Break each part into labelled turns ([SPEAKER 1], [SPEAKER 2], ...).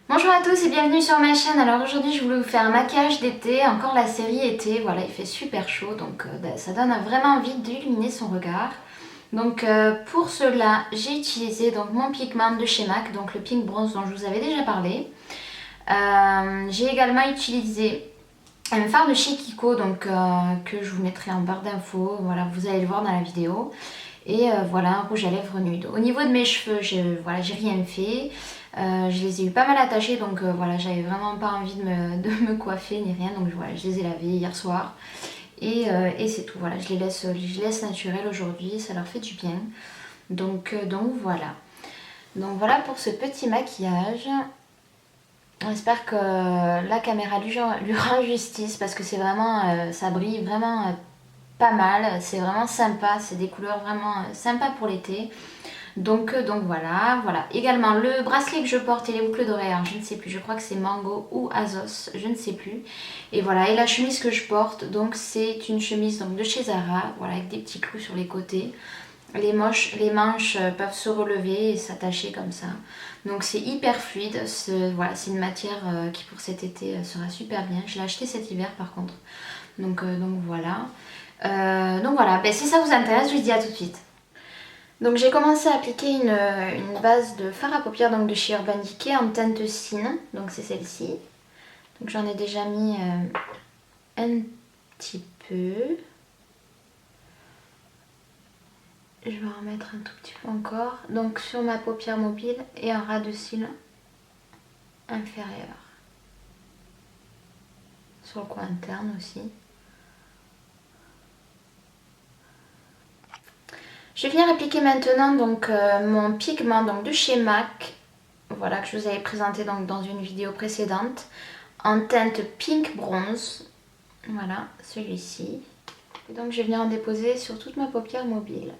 [SPEAKER 1] Bonjour à tous et bienvenue sur ma chaîne. Alors aujourd'hui je voulais vous faire un maquillage d'été, encore la série été, voilà il fait super chaud donc ça donne vraiment envie d'illuminer son regard. Donc pour cela j'ai utilisé donc mon pigment de chez MAC, donc le Pink Bronze dont je vous avais déjà parlé. J'ai également utilisé un fard de chez Kiko donc, que je vous mettrai en barre d'infos, voilà vous allez le voir dans la vidéo. Et voilà, un rouge à lèvres nude. Au niveau de mes cheveux, voilà, j'ai rien fait. Je les ai eu pas mal attachés, donc voilà, j'avais vraiment pas envie de me coiffer ni rien. Donc voilà, je les ai lavés hier soir. Et c'est tout, voilà, je les laisse naturels aujourd'hui, ça leur fait du bien. Donc voilà. Donc voilà pour ce petit maquillage. J'espère que la caméra lui rend justice parce que c'est vraiment, ça brille vraiment pas mal, c'est vraiment sympa, c'est des couleurs vraiment sympas pour l'été. Donc voilà. Également le bracelet que je porte et les boucles d'oreilles, je ne sais plus, je crois que c'est Mango ou Azos, je ne sais plus. Et voilà, et la chemise que je porte, donc c'est une chemise donc, de chez Zara, voilà, avec des petits clous sur les côtés. Les manches peuvent se relever et s'attacher comme ça. Donc c'est hyper fluide, voilà, c'est une matière qui pour cet été sera super bien. Je l'ai acheté cet hiver par contre. Donc voilà. Ben, si ça vous intéresse, je vous dis à tout de suite. Donc j'ai commencé à appliquer une base de fard à paupières donc de chez Urban Decay en teinte Cine, donc c'est celle-ci. Donc j'en ai déjà mis un petit peu. Je vais en mettre un tout petit peu encore. Donc sur ma paupière mobile et un ras de cils inférieur. Sur le coin interne aussi. Je vais venir appliquer maintenant donc, mon pigment donc, de chez MAC, voilà, que je vous avais présenté donc, dans une vidéo précédente, en teinte Pink Bronze, voilà, celui-ci. Et donc je vais venir en déposer sur toute ma paupière mobile.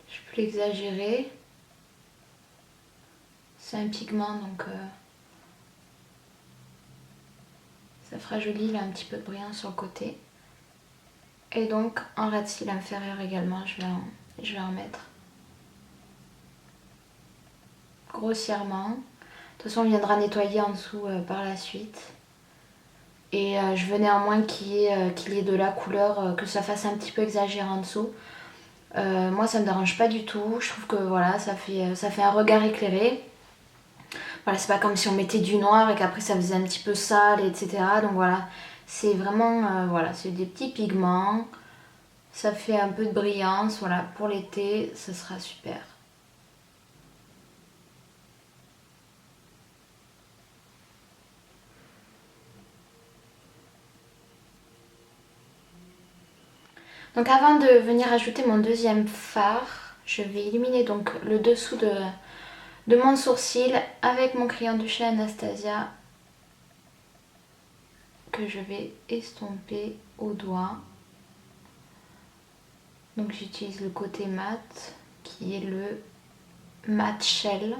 [SPEAKER 1] Je peux l'exagérer. C'est un pigment donc ça fera joli, il a un petit peu de brillant sur le côté. Et donc en ras de cils inférieur également, je vais en mettre grossièrement. De toute façon on viendra nettoyer en dessous par la suite. Et je veux néanmoins qu'il y ait de la couleur, que ça fasse un petit peu exagéré en dessous. Moi ça me dérange pas du tout, je trouve que voilà, ça fait un regard éclairé. Voilà, c'est pas comme si on mettait du noir et qu'après ça faisait un petit peu sale, etc. Donc voilà, c'est vraiment, voilà, c'est des petits pigments. Ça fait un peu de brillance, voilà, pour l'été, ça sera super. Donc avant de venir ajouter mon deuxième fard, je vais illuminer donc le dessous de mon sourcil avec mon crayon de chez Anastasia que je vais estomper au doigt. Donc j'utilise le côté mat qui est le mat shell.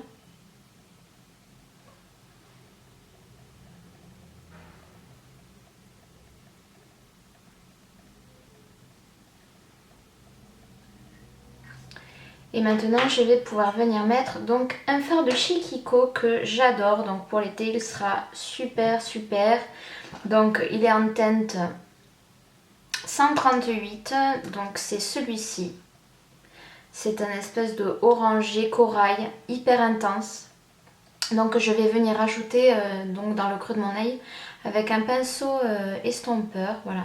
[SPEAKER 1] Et maintenant je vais pouvoir venir mettre donc un fard de chez Kiko que j'adore. Donc pour l'été il sera super. Donc il est en teinte 138, donc c'est celui-ci. C'est un espèce de orangé corail hyper intense. Donc je vais venir ajouter donc dans le creux de mon œil avec un pinceau estompeur, voilà.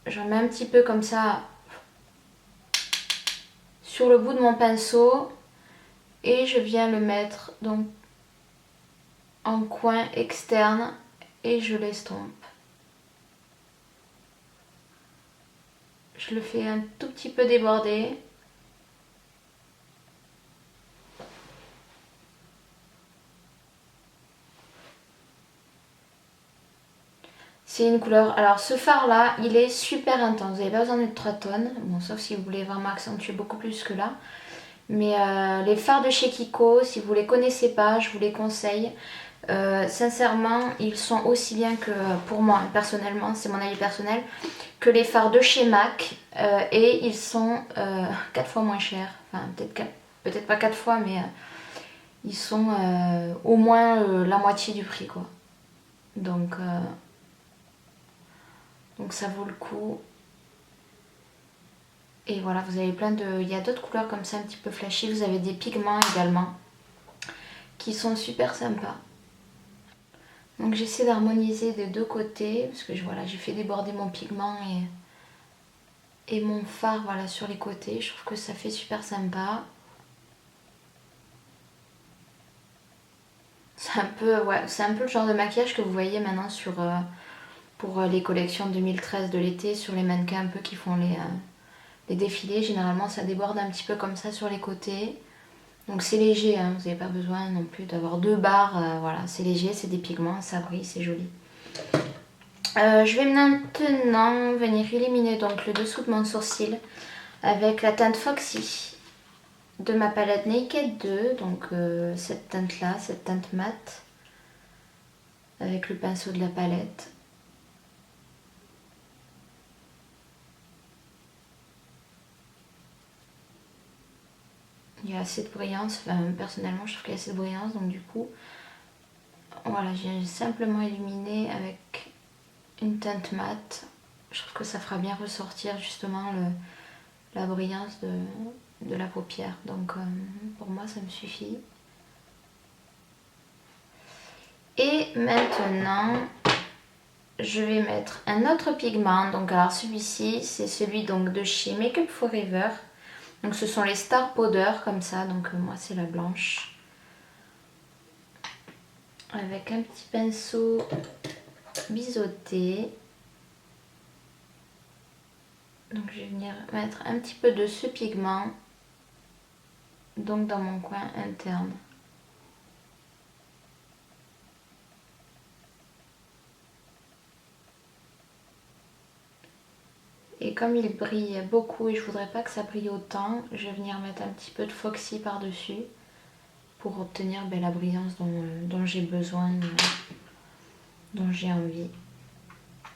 [SPEAKER 1] J'en mets un petit peu comme ça sur le bout de mon pinceau et je viens le mettre donc en coin externe et je l'estompe. Je le fais un tout petit peu déborder. C'est une couleur, alors ce fard là il est super intense, vous n'avez pas besoin d'être 3 tonnes, bon, sauf si vous voulez vraiment accentuer beaucoup plus que là. Mais les fards de chez Kiko, si vous ne les connaissez pas, je vous les conseille Sincèrement, ils sont aussi bien que, pour moi, personnellement, c'est mon avis personnel, que les fards de chez MAC. Et ils sont 4 fois moins chers. Enfin, peut-être pas 4 fois, mais ils sont au moins la moitié du prix, quoi. Donc, donc ça vaut le coup. Et voilà, vous avez plein de... Il y a d'autres couleurs comme ça, un petit peu flashy. Vous avez des pigments également, qui sont super sympas. Donc j'essaie d'harmoniser des deux côtés, parce que voilà, j'ai fait déborder mon pigment et mon fard, voilà, sur les côtés. Je trouve que ça fait super sympa. C'est un peu, ouais, c'est un peu le genre de maquillage que vous voyez maintenant sur, pour les collections 2013 de l'été, sur les mannequins un peu qui font les défilés. Généralement, ça déborde un petit peu comme ça sur les côtés. Donc c'est léger, hein, vous n'avez pas besoin non plus d'avoir deux barres. Voilà, c'est léger, c'est des pigments, ça brille, c'est joli. Je vais maintenant venir illuminer donc le dessous de mon sourcil avec la teinte Foxy de ma palette Naked 2, donc cette teinte là, cette teinte mate, avec le pinceau de la palette. Il y a assez de brillance, enfin personnellement je trouve qu'il y a assez de brillance, donc du coup voilà, j'ai simplement illuminé avec une teinte mate. Je trouve que ça fera bien ressortir justement la brillance de la paupière, donc pour moi ça me suffit. Et maintenant je vais mettre un autre pigment. Donc alors celui-ci c'est celui donc de chez Make Up Forever. Donc ce sont les Star Powder comme ça. Donc moi c'est la blanche. Avec un petit pinceau biseauté. Donc je vais venir mettre un petit peu de ce pigment. Donc dans mon coin interne. Et comme il brille beaucoup et je voudrais pas que ça brille autant, je vais venir mettre un petit peu de Foxy par-dessus pour obtenir la brillance dont j'ai besoin, dont j'ai envie.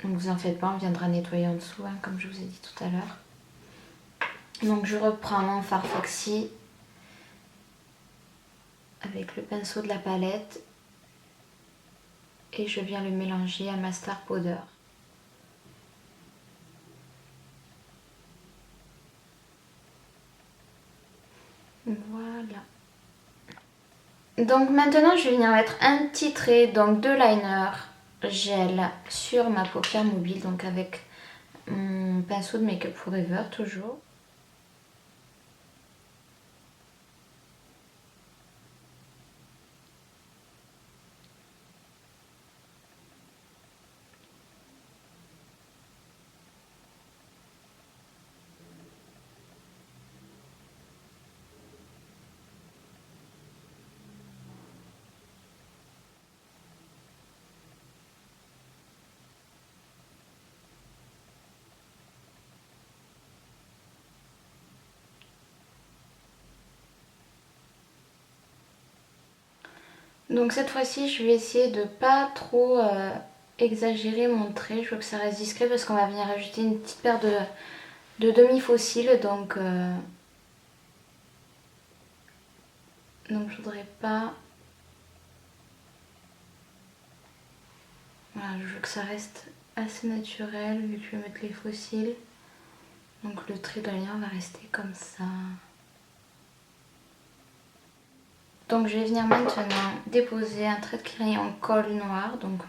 [SPEAKER 1] Donc vous en faites pas, on viendra nettoyer en dessous, hein, comme je vous ai dit tout à l'heure. Donc je reprends mon fard Foxy avec le pinceau de la palette et je viens le mélanger à ma Star Powder. Voilà. Donc maintenant je vais venir mettre un petit trait donc de liner gel sur ma paupière mobile, donc avec mon pinceau de Make Up Forever toujours. Donc cette fois-ci, je vais essayer de pas trop exagérer mon trait. Je veux que ça reste discret parce qu'on va venir ajouter une petite paire de demi-fossiles. Donc je voudrais pas... Voilà, je veux que ça reste assez naturel vu que je vais mettre les fossiles. Donc le trait de lien va rester comme ça. Donc je vais venir maintenant déposer un trait de crayon colle noir. Donc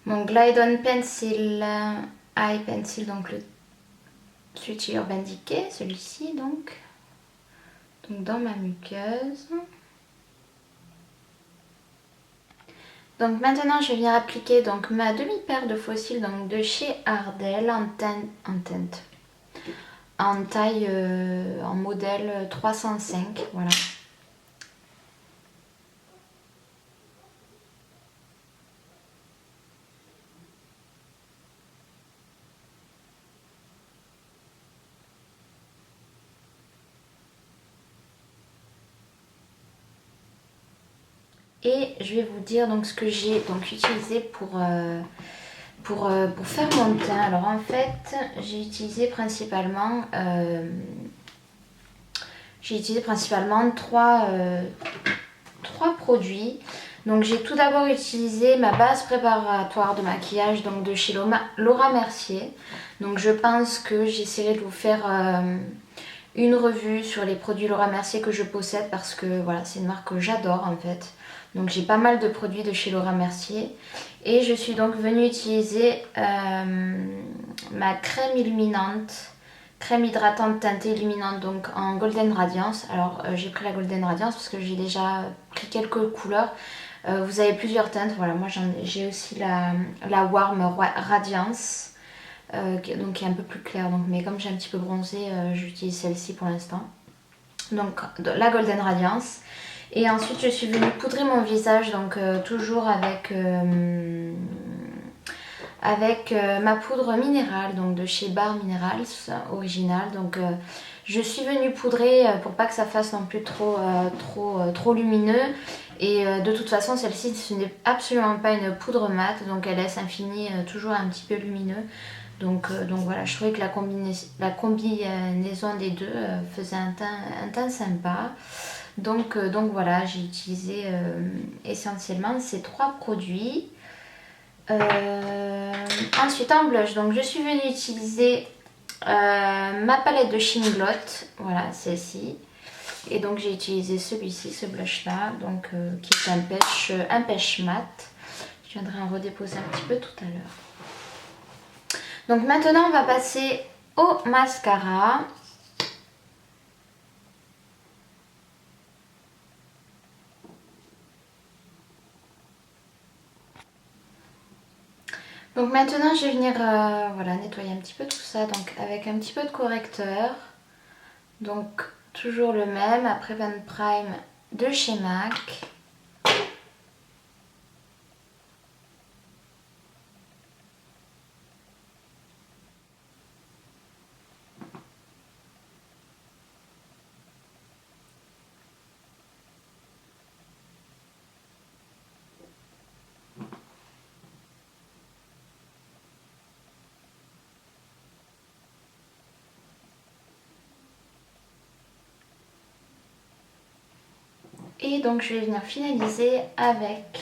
[SPEAKER 1] mon Glide On Pencil Eye Pencil, donc celui Urban Decay, celui-ci donc dans ma muqueuse. Donc maintenant je viens appliquer donc ma demi-paire de fossiles donc de chez Ardell en taille en modèle 305, voilà. Et je vais vous dire donc ce que j'ai donc utilisé pour faire mon teint. Alors en fait, j'ai utilisé principalement trois produits. Donc j'ai tout d'abord utilisé ma base préparatoire de maquillage donc de chez Laura Mercier. Donc je pense que j'essaierai de vous faire une revue sur les produits Laura Mercier que je possède parce que voilà, c'est une marque que j'adore en fait. Donc j'ai pas mal de produits de chez Laura Mercier. Et je suis donc venue utiliser ma crème illuminante, crème hydratante teintée illuminante donc en Golden Radiance. Alors j'ai pris la Golden Radiance parce que j'ai déjà pris quelques couleurs. Vous avez plusieurs teintes, voilà, moi j'ai aussi la Warm Radiance. Donc qui est un peu plus claire, donc, mais comme j'ai un petit peu bronzé, j'utilise celle-ci pour l'instant. Donc la Golden Radiance. Et ensuite je suis venue poudrer mon visage, donc toujours avec ma poudre minérale, donc de chez Bar Minerals original. Donc je suis venue poudrer pour pas que ça fasse non plus trop lumineux. Et de toute façon celle-ci ce n'est absolument pas une poudre mate, donc elle laisse un fini toujours un petit peu lumineux. Donc voilà, je trouvais que la combinaison des deux faisait un teint sympa. Donc voilà, j'ai utilisé essentiellement ces trois produits. Ensuite en blush, donc je suis venue utiliser ma palette de Shinglot, voilà celle-ci. Et donc j'ai utilisé celui-ci, ce blush là, donc qui est un pêche mat. Je viendrai en redéposer un petit peu tout à l'heure. Donc maintenant on va passer au mascara. Donc maintenant je vais venir voilà, nettoyer un petit peu tout ça, donc avec un petit peu de correcteur. Donc toujours le même, après Van Prime de chez MAC. Et donc je vais venir finaliser avec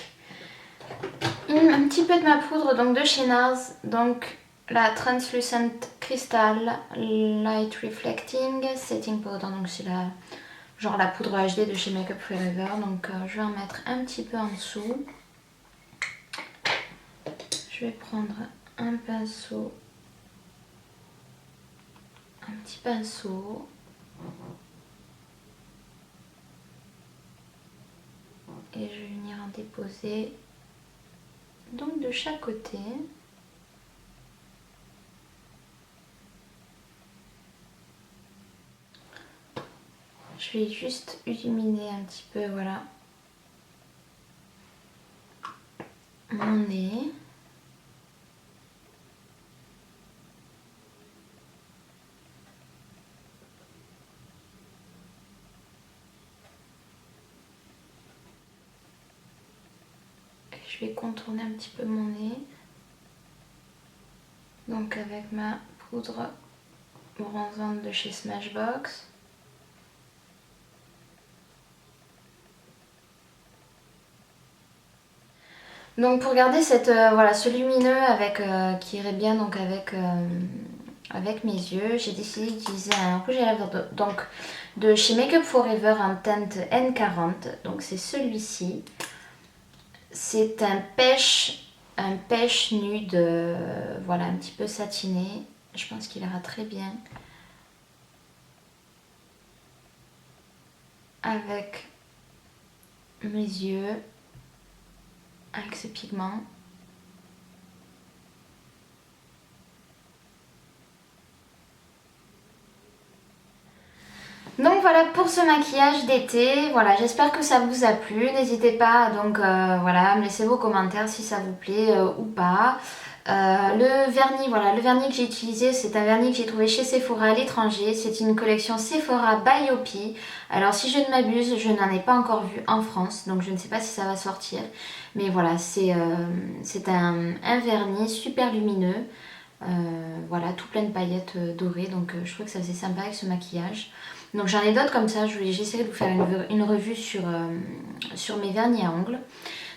[SPEAKER 1] un petit peu de ma poudre donc de chez NARS, donc la Translucent Crystal Light Reflecting Setting Powder, donc c'est genre la poudre HD de chez Makeup Forever. Donc je vais en mettre un petit peu en dessous. Je vais prendre un pinceau, un petit pinceau. Et je vais venir en déposer donc de chaque côté. Je vais juste illuminer un petit peu, voilà, mon nez. Je vais contourner un petit peu mon nez. Donc avec ma poudre bronzante de chez Smashbox. Donc pour garder voilà, ce lumineux qui irait bien donc avec mes yeux, j'ai décidé d'utiliser un rouge à lèvres donc de chez Makeup Forever en teinte N40. Donc c'est celui-ci. C'est un pêche nude, voilà, un petit peu satiné. Je pense qu'il ira très bien avec mes yeux, avec ce pigment. Donc voilà pour ce maquillage d'été. Voilà, j'espère que ça vous a plu. N'hésitez pas donc voilà, à me laisser vos commentaires si ça vous plaît ou pas. Le vernis, voilà, le vernis que j'ai utilisé, c'est un vernis que j'ai trouvé chez Sephora à l'étranger. C'est une collection Sephora by Yopi. Alors si je ne m'abuse, je n'en ai pas encore vu en France, donc je ne sais pas si ça va sortir. Mais voilà, c'est un vernis super lumineux. Voilà, tout plein de paillettes dorées, donc je trouve que ça faisait sympa avec ce maquillage. Donc j'en ai d'autres comme ça, j'essaierai de vous faire une revue sur mes vernis à ongles.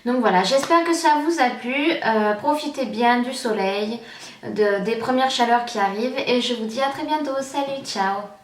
[SPEAKER 1] Donc voilà, j'espère que ça vous a plu. Profitez bien du soleil, des premières chaleurs qui arrivent et je vous dis à très bientôt. Salut, ciao!